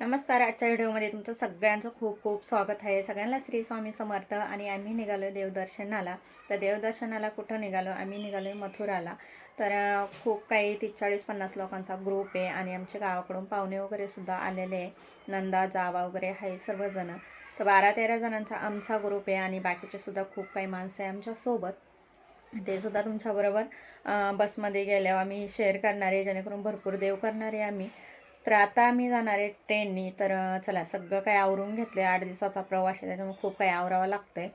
नमस्कार. आजच्या व्हिडिओमध्ये तुमचं सगळ्यांचं खूप खूप स्वागत आहे. सगळ्यांना श्री स्वामी समर्थ. आणि आम्ही निघालो देवदर्शनाला. तर देवदर्शनाला कुठं निघालो? आम्ही निघालो मथुराला. तर खूप काही 30-40-50 लोकांचा ग्रुप आहे आणि आमच्या गावाकडून पाहुणे वगैरे सुद्धा आलेले आहे. नंदा जावा वगैरे आहे सर्वजण. तर 12-13 जणांचा आमचा ग्रुप आहे आणि बाकीचे सुद्धा खूप काही माणसं आहे आमच्यासोबत. ते सुद्धा तुमच्याबरोबर बसमध्ये गेल्यावर आम्ही शेअर करणार आहे, जेणेकरून भरपूर देव करणार आहे आम्ही. तर आता आम्ही जाणार आहे ट्रेननी. तर चला, सगळं काही आवरून घेतलं आहे. 8 दिवसाचा प्रवास आहे, त्याच्यामुळे खूप काही आवरावं लागतं आहे.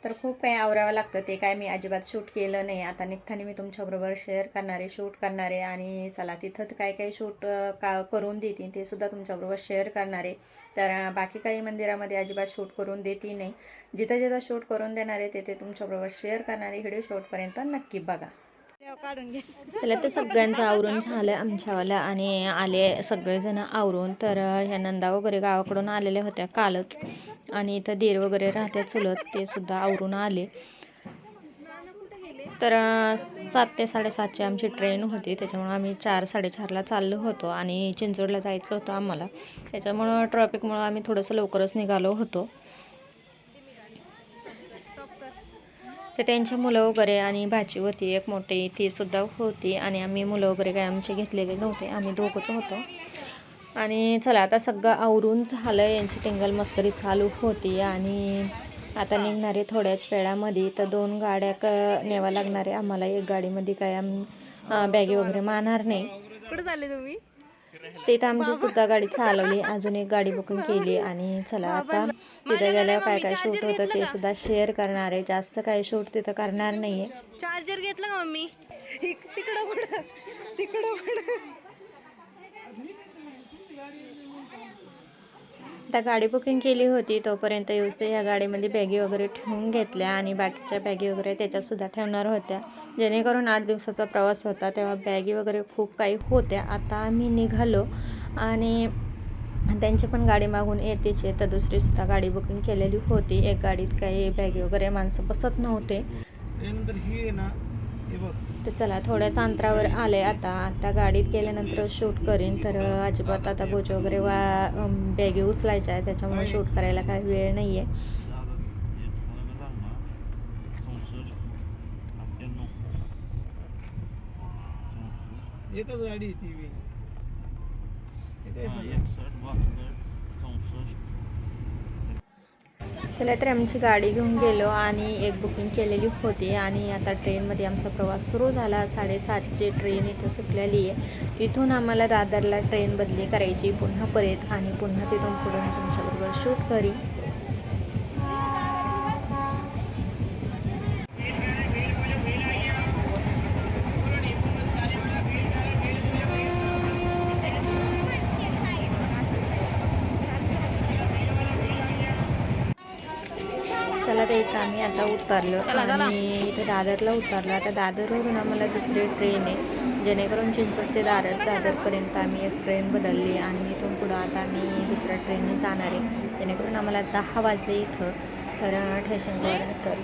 तर खूप काही आवरावं लागतं, ते काय मी अजिबात शूट केलं नाही. आता निघताना मी तुमच्याबरोबर शेअर करणारे, शूट करणारे. आणि चला, तिथं काय काही शूट करून देते ते सुद्धा तुमच्याबरोबर शेअर करणारे. तर बाकी काही मंदिरामध्ये अजिबात शूट करून देते नाही. जिथं जिथं शूट करून देणार आहे ते तुमच्याबरोबर शेअर करणारे. व्हिडिओ शूटपर्यंत नक्की बघा. त्याला तर सगळ्यांचं आवरून झालं आमच्यावाला आणि आले सगळेजण आवरून. तर ह्या नंदा वगैरे गावाकडून आलेल्या होत्या कालच. आणि इथं दीर वगैरे राहते चुलत, ते सुद्धा आवरून आले. तर 7 ते 7:30ची आमची ट्रेन होती, त्याच्यामुळं आम्ही 4-4:30ला चाललो होतो. आणि चिंचवडला जायचं होतं आम्हाला, त्याच्यामुळं ट्रॅफिकमुळं आम्ही थोडंसं लवकरच निघालो होतो. तर त्यांची मुलं वगैरे आणि भाची होती एक मोठी, ती सुद्धा होती. आणि आम्ही मुलं वगैरे काय आमचे घेतलेले नव्हते, आम्ही दोघंच होतो. आणि चला, आता सगळं आवरून झालं. यांची टिंगल मस्करी चालू होती. आणि आता निघणारे थोड्याच वेळामध्ये. तर 2 गाड्या न्यावं लागणार आहे आम्हाला. एक गाडीमध्ये काय बॅगी वगैरे मारणार नाही. कुठे चालले तुम्ही? ते तर आमची सुद्धा गाडी चालवली, अजून एक गाडी बुकिंग केली. आणि चला, आता तिथं गेल्यावर काय काय शूट होतं ते सुद्धा शेअर करणार आहे. जास्त काय शूट तिथं करणार नाही आहे. चार्जर घेतला का मम्मी? तिकडं कुठं आता गाडी बुकिंग केली होती, तोपर्यंत येऊस ह्या गाडीमध्ये बॅगी वगैरे ठेवून घेतल्या. आणि बाकीच्या बॅगी वगैरे त्याच्यातसुद्धा ठेवणार होत्या, जेणेकरून 8 दिवसाचा प्रवास होता तेव्हा बॅगी वगैरे खूप काही होत्या. आता आम्ही निघालो आणि त्यांची पण गाडी मागून येतेच आहे. तर दुसरीसुद्धा गाडी बुकिंग केलेली होती. एक गाडीत काही बॅगी वगैरे माणसं बसत नव्हते. तर चला, थोड्याच अंतरावर आले. आता गाडीत गेल्यानंतर शूट करीन. तर अजिबात आता बोज वगैरे बॅगी उचलायच्या आहे, त्याच्यामुळे शूट करायला काही वेळ नाही आहे. एकच गाडी चला, तर आमची गाडी घेऊन गेलो आणि एक बुकिंग केलेली होती. आणि आता ट्रेनमध्ये आमचा प्रवास सुरू झाला. 7:30ची ट्रेन इथं सुटलेली आहे. तिथून आम्हाला दादरला ट्रेन बदली करायची पुन्हा परत. आणि पुन्हा तिथून पुढे मी तुमच्याबरोबर शूट करीन. चला, तर इथं आम्ही आता उतरलो आणि इथे दादरला उतरलो. आता दादरवरून आम्हाला दुसरी ट्रेन आहे, जेणेकरून चिंचवड ते दादरपर्यंत आम्ही एक ट्रेन बदलली. आणि इथून पुढं आता आम्ही दुसऱ्या ट्रेनने जाणार आहे, जेणेकरून आम्हाला 10 वाजले इथं. तर स्टेशनवर तर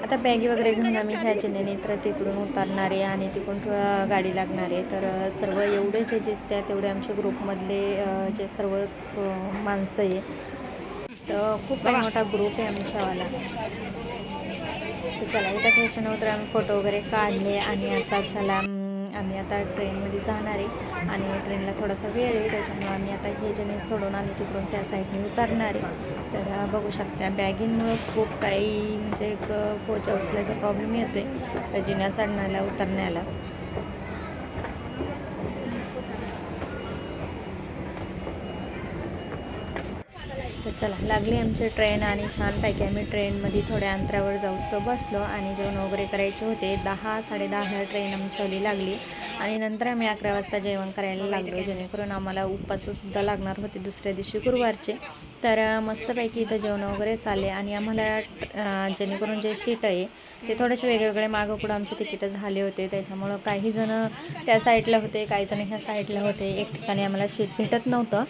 आता बॅगी वगैरे घेऊन आम्ही ह्या जिन्याने तर तिकडून उतरणार आहे आणि तिकडून गाडी लागणार आहे. तर सर्व एवढे जे दिसतात तेवढे आमच्या ग्रुपमधले जे सर्व माणसं आहे. तर खूप काही मोठा ग्रुप आहे आमच्यावाला. तर चला, इथं स्टेशनवर आम्ही फोटो वगैरे काढले. आणि आता चला, आम्ही आता ट्रेनमध्ये जाणार आहे आणि ट्रेनला थोडासा वेळ आहे, त्याच्यामुळे आम्ही आता हे जणे सोडून आम्ही तिकडून त्या साईडने उतरणार आहे. तर बघू शकता, बॅगिंगमुळं खूप काही म्हणजे एक पोचा उचलायचा प्रॉब्लेम येतो आहे तर जिन्या चढण्याला उतरण्याला. तर चला, लागली आमची ट्रेन आणि छानपैकी आम्ही ट्रेनमध्ये थोड्या अंतरावर जाऊस तर बसलो. आणि जेवण वगैरे करायचे होते. 10-10:30ला ट्रेन आमच्यावाली लागली. आणि नंतर आम्ही 11 वाजता जेवण करायला लागलो, जेणेकरून आम्हाला उपवाससुद्धा लागणार होते दुसऱ्या दिवशी गुरुवारचे. तर मस्तपैकी इथं जेवण वगैरे चालले. आणि आम्हाला जेणेकरून जे सीट आहे ते थोडेसे वेगवेगळे मागं पुढं आमचे तिकीट झाले होते, त्याच्यामुळं काही जण त्या साईडला होते, काही जण ह्या साईडला होते. एक ठिकाणी आम्हाला सीट भेटत नव्हतं.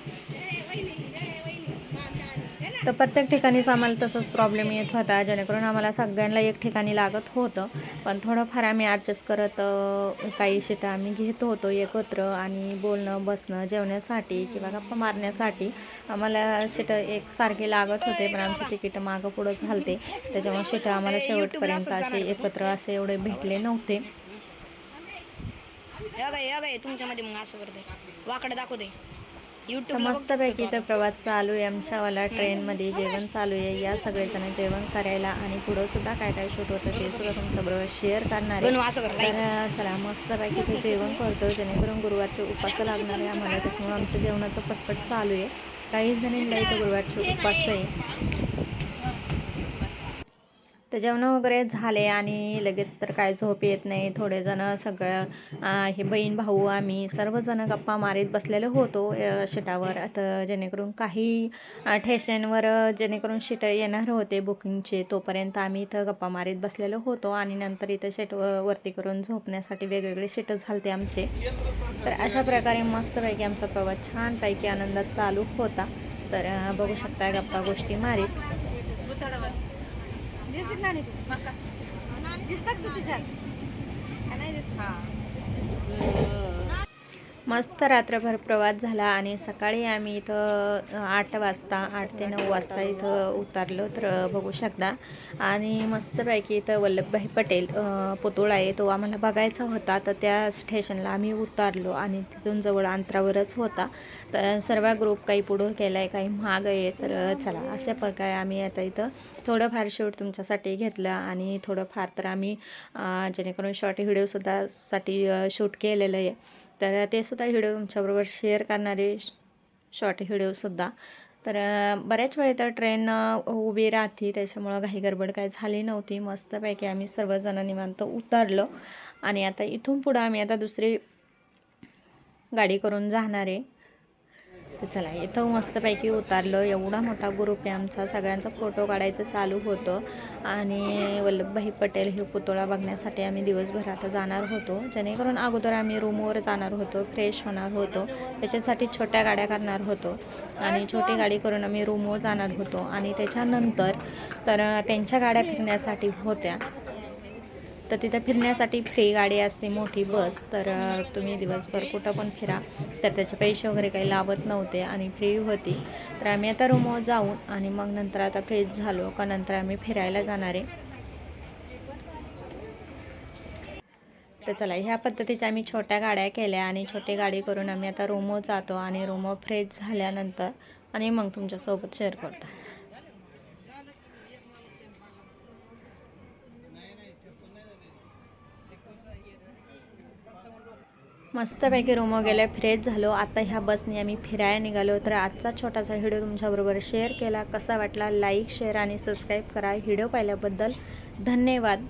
तर प्रत्येक ठिकाणीच आम्हाला तसंच प्रॉब्लेम येत होता, जेणेकरून आम्हाला सगळ्यांना एक ठिकाणी लागत होतं. पण थोडंफार आम्ही ॲडजस्ट करत काही शिटा आम्ही घेत होतो एकत्र, आणि बोलणं बसणं जेवण्यासाठी किंवा गप्पा मारण्यासाठी आम्हाला शिटं एकसारखे लागत होते. पण आमची तिकीटं मागं पुढं झालते, त्याच्यामुळे शिटं आम्हाला शेवटपर्यंत असे एकत्र असे एवढे भेटले नव्हते. तुमच्यामध्ये मग असं करते वाकडं दाखवते तर YouTube मस्तपैकी तर प्रवास चालू आहे आमच्यावाला, ट्रेनमध्ये जेवण चालू आहे. या सगळेजण जेवण करायला, आणि पुढं सुद्धा काय काय शूट होतं ते सुद्धा तुमच्याबरोबर शेअर करणार आहे. तर चला मस्तपैकी ते जेवण करतो, जेणेकरून गुरुवारचे उपास लागणार आहे आम्हाला, त्याच्यामुळे आमचं जेवणाचं पटपट चालू आहे. काही जणींना इथं गुरुवारचे उपास आहे. तर जेवण वगैरे झाले आणि लगेच तर काय झोप येत नाही. थोडे जण सगळं हे बहीण भाऊ आम्ही सर्वजण गप्पा मारीत बसलेलो होतो शिटावर. आता जेणेकरून काही स्टेशनवर जेणेकरून शिट येणार होते बुकिंगचे, तोपर्यंत आम्ही इथं गप्पा मारीत बसलेलो होतो. आणि नंतर इथं शीट वरती करून झोपण्यासाठी वेगवेगळे शीट झालते आमचे. तर अशा प्रकारे मस्तपैकी आमचा प्रवास छानपैकी आनंदात चालू होता. तर बघू शकता गप्पा गोष्टी मारीत. मस्त रात्रभर प्रवास झाला, आणि सकाळी आम्ही इथं 8 ते 9 वाजता इथं उतरलो. तर बघू शकता, आणि मस्तपैकी इथं वल्लभभाई पटेल पुतळा आहे, तो आम्हाला बघायचा होता. तर त्या स्टेशनला आम्ही उतरलो, आणि तिथून जवळ अंतरावरच होता. तर सर्व ग्रुप काही पुढं गेला आहे, काही माग आहे. तर चला अशा प्रकारे आम्ही आता इथं थोडंफार शूट तुमच्यासाठी घेतलं, आणि थोडंफार तर आम्ही जेणेकरून शॉर्ट व्हिडिओसुद्धा साठी शूट केलेलं आहे. तर ते सुद्धा व्हिडिओ तुमच्याबरोबर शेअर करणारे शॉर्ट व्हिडिओसुद्धा. तर बऱ्याच वेळ तर ट्रेन उभी राहते, त्याच्यामुळं घाई गडबड काय झाली नव्हती. मस्तपैकी आम्ही सर्वजण निवांत उतरलो, आणि आता इथून पुढं आम्ही आता दुसरी गाडी करून जाणार आहे. तर चला इथं मस्तपैकी उतारलं. एवढा मोठा ग्रुप आहे आमचा, सगळ्यांचा फोटो काढायचं चालू होतं. आणि वल्लभभाई पटेल हे पुतळा बघण्यासाठी आम्ही दिवसभर आता जाणार होतो, जेणेकरून अगोदर आम्ही रूमवर जाणार होतो, फ्रेश होणार होतो. त्याच्यासाठी छोट्या गाड्या करणार होतो, आणि छोटी गाडी करून आम्ही रूमवर जाणार होतो. आणि त्याच्यानंतर तर त्यांच्या गाड्या फिरण्यासाठी होत्या, तर तिथं फिरण्यासाठी फ्री गाडी असते, मोठी बस. तर तुम्ही दिवसभर कुठं पण फिरा, तर त्याचे पैसे वगैरे काही लावत नव्हते, आणि फ्री होती. तर आम्ही आता रूमवर जाऊन, आणि मग नंतर आता फ्रेश झालो का नंतर आम्ही फिरायला जाणार आहे. तर चला ह्या पद्धतीच्या आम्ही छोट्या गाड्या केल्या, आणि छोटी गाडी करून आम्ही आता रूमवर जातो, आणि रूमवर फ्रेश झाल्यानंतर आणि मग तुमच्यासोबत शेअर करतो. मस्तपैकी रूमवर गेले, फ्रेश झालो. आता ह्या बसने आम्ही फिरायला निघालो. तर आजचा छोटासा व्हिडिओ तुमच्याबरोबर शेअर केला. कसा वाटला लाईक, शेअर आणि सबस्क्राईब करा. व्हिडिओ पाहिल्याबद्दल धन्यवाद.